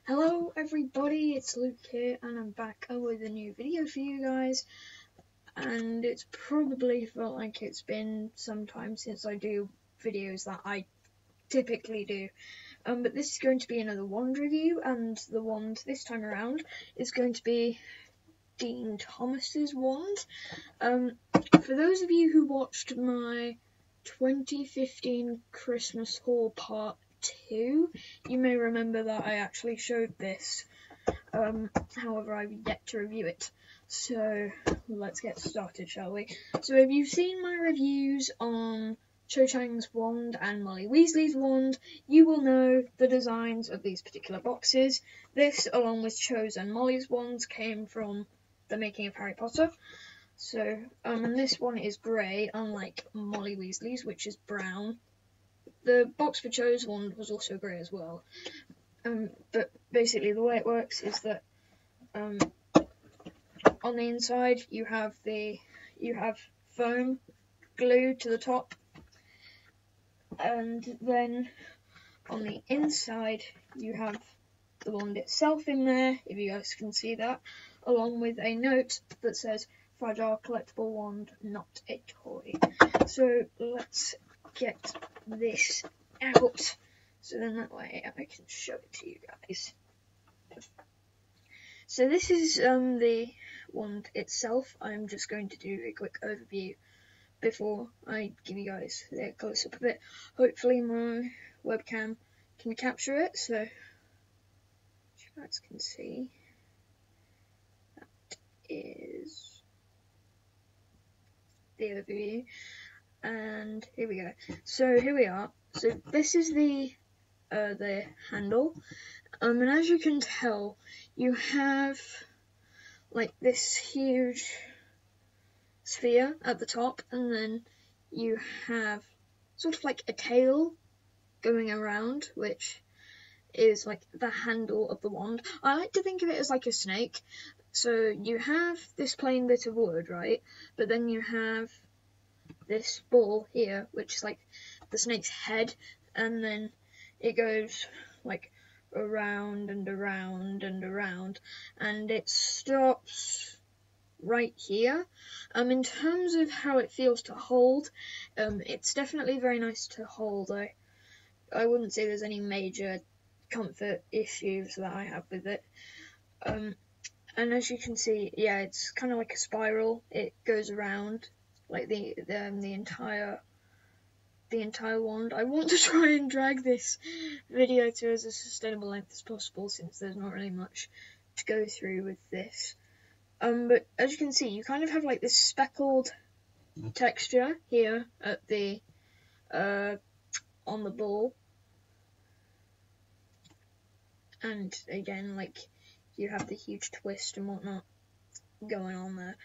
Hello everybody, it's Luke here and I'm back with a new video for you guys, and it's probably felt like it's been some time since I do videos that I typically do, but this is going to be another wand review, and the wand this time around is going to be Dean Thomas's wand. For those of you who watched my 2015 Christmas haul part 2, you may remember that I actually showed this. However, I've yet to review it. So let's get started, shall we? So if you've seen my reviews on Cho Chang's wand and Molly Weasley's wand, you will know the designs of these particular boxes. This, along with Cho's and Molly's wands, came from the making of Harry Potter. So, and this one is grey, unlike Molly Weasley's, which is brown. The box for Cho's wand was also grey as well. But basically the way it works is that on the inside you have foam glued to the top, and then on the inside you have the wand itself in there, if you guys can see that, along with a note that says fragile collectible wand, not a toy. So let's get this out, so then that way I can show it to you guys. So this is the wand itself. I'm just going to do a quick overview before I give you guys the close-up of it. Hopefully my webcam can capture it, so you guys can see. That is the overview, and here we go. So here we are. So this is the handle, and as you can tell, you have like this huge sphere at the top, and then you have sort of like a tail going around, which is like the handle of the wand. I like to think of it as like a snake. So you have this plain bit of wood, right? But then you have this ball here, which is like the snake's head, and then it goes like around and around and around, and it stops right here. In terms of how it feels to hold, it's definitely very nice to hold. I wouldn't say there's any major comfort issues that I have with it. And as you can see, yeah, it's kind of like a spiral. It goes around like the entire wand. I want to try and drag this video to as a sustainable length as possible, since there's not really much to go through with this. But as you can see, you kind of have like this speckled texture here at the on the ball, and again, like, you have the huge twist and whatnot going on there.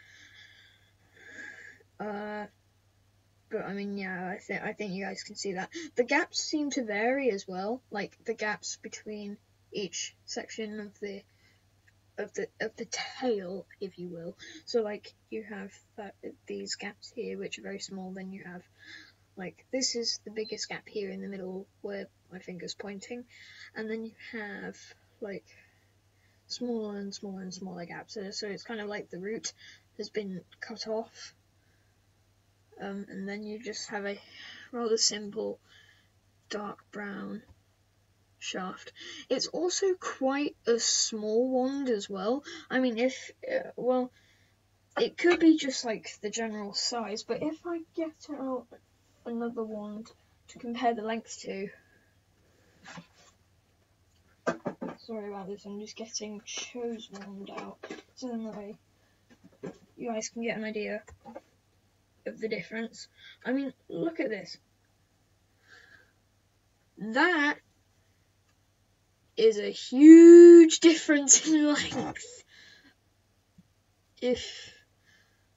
But I mean, yeah, I think you guys can see that. The gaps seem to vary as well, like the gaps between each section of the tail, if you will. So like you have these gaps here, which are very small. Then you have like, this is the biggest gap here in the middle where my finger's pointing, and then you have like smaller and smaller and smaller gaps. So it's kind of like the root has been cut off. And then you just have a rather simple dark brown shaft. It's also quite a small wand as well. I mean, well, it could be just like the general size, but if I get out another wand to compare the length to, sorry about this, I'm just getting Cho's wand out, so then that way you guys can get an idea of the difference. I mean, look at this. That is a huge difference in length. If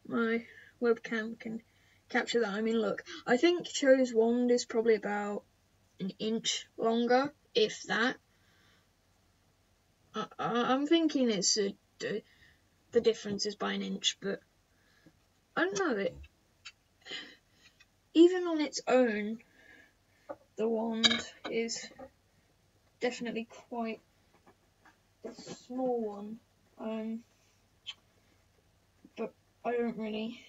my webcam can capture that. I mean, look, I think Cho's wand is probably about an inch longer, if that. I'm thinking it's the difference is by an inch, but I don't know. Even on its own, the wand is definitely quite this small one. But I don't really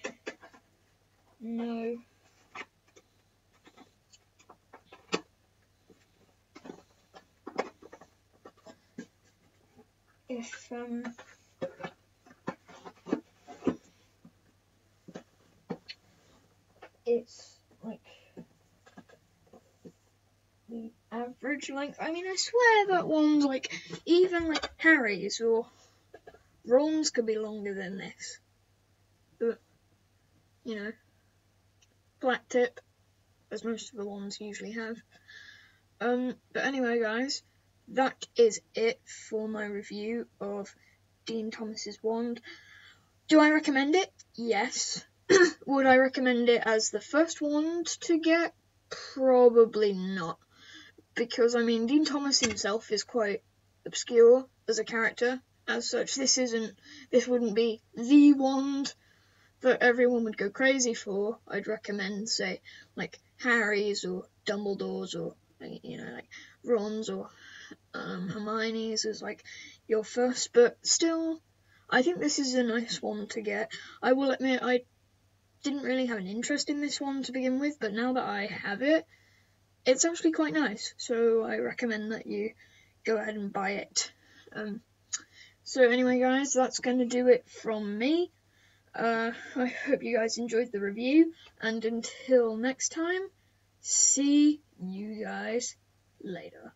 know if it's like the average length. I mean, I swear that one's like, even like Harry's or Ron's could be longer than this. But, you know, black tip, as most of the ones usually have. But anyway, guys, that is it for my review of Dean Thomas's wand. Do I recommend it? Yes. Would I recommend it as the first wand to get? Probably not. Because, I mean, Dean Thomas himself is quite obscure as a character. As such, this wouldn't be the wand that everyone would go crazy for. I'd recommend, say, like Harry's or Dumbledore's or, you know, like Ron's or Hermione's as like your first, but still, I think this is a nice one to get. I will admit I didn't really have an interest in this one to begin with, but now that I have it, it's actually quite nice, so I recommend that you go ahead and buy it. So anyway, guys, that's going to do it from me. I hope you guys enjoyed the review, and until next time, see you guys later.